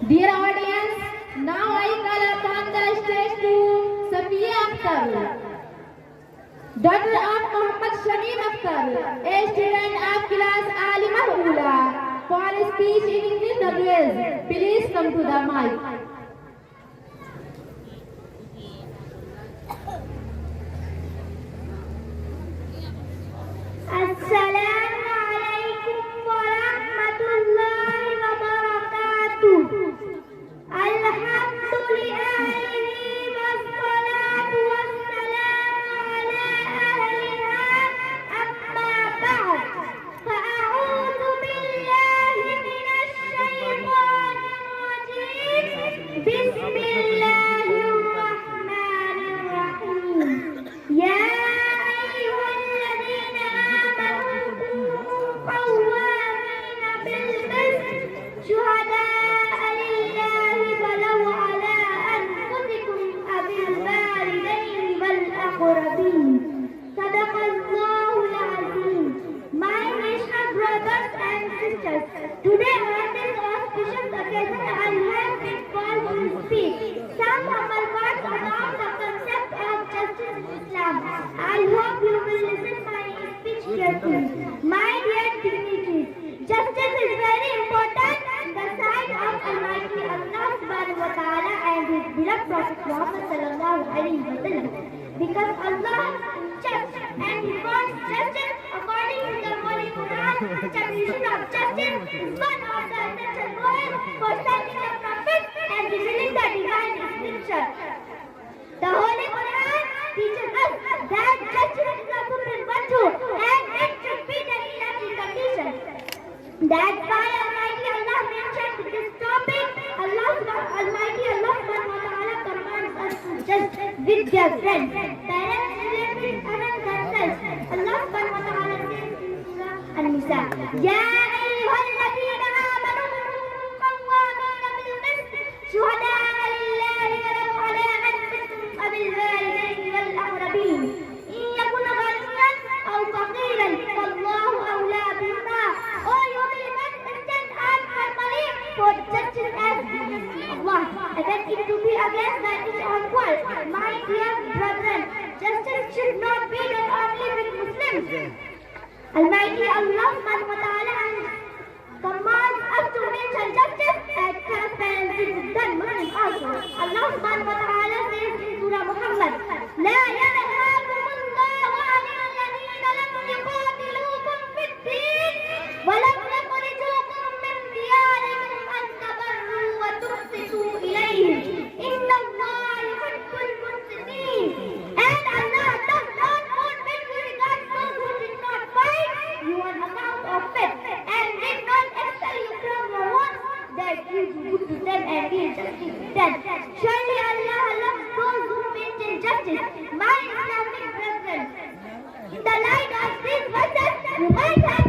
Dear audience, now I call upon the stage to Safiya Akhtar, daughter of Muhammad Shamim Akhtar, a student of class Alimah Ula, for speech in English language. Please come to the mic. السلام عليكم ورحمة الله وبركاته. الحمد لله والصلاة والسلام على أهلها. أما بعد فأعوذ بالله من الشيطان الرجيم. بسم الله الرحمن الرحيم. يا أيها الذين آمنوا كونوا قوامين بالقسط شهداء لله ولو على أنفسكم أو الوالدين والأقربين. صدق الله العظيم. My National brothers and sisters, today on this auspicious occasion I have been called to speak some humble words about the concept of justice in Islam. I hope you will listen my speech carefully. My dear dignitaries, justice is very important in the sight of Almighty Allah subhanahu wa ta'ala and His beloved Prophet Muhammad sallallahu alaihi wasallam. Because Allah is just and He wants justice according to the Holy Quran. Submission of justice is one of the essential goals for sending the Prophet and revealing the divine scripture. The Holy Quran teaches us that justice is a supreme virtue and it should be done in every condition. That's why Almighty Allah mentioned this topic. Almighty Allah subhanahu wa ta'ala commands us to judge with their friends, parents, relatives, and themselves. Allah subhanahu wa ta'ala says in Surah An-Nisa, Ya ayyuhalladhina amanu kunu qawwamina bil qist shuhada'a lillahi walau ala anfusikum aw bil walidayni wal aqrabin in yakun ghaniyan aw faqiran fallahu awla bihima. Oh, you believers, stand up firmly for justice as Allah, and then it to be against that is equal. My dear brethren, justice should not be done only with Muslims. Almighty Allah subhanahu wa ta'ala commands us to mention justice and transparency with them Muslims also. Allah subhanahu wa ta'ala says in Surah Muhammad, La yanhaakumullahu 'anil ladhina lam yuqatilukum fid-din wa lam yukhrijukum min diyarikum an tabarru wa tuqsitu ilayhim. Inna Allaha yuhibbul muqsitin. And Allah does not hold with regard to those who did not fight you on account of faith and did not expel you from your ones, that you do good to them and deal justice to them. Surely Allah loves those who maintain justice. My Islamic brethren, in the light of these verses, you might have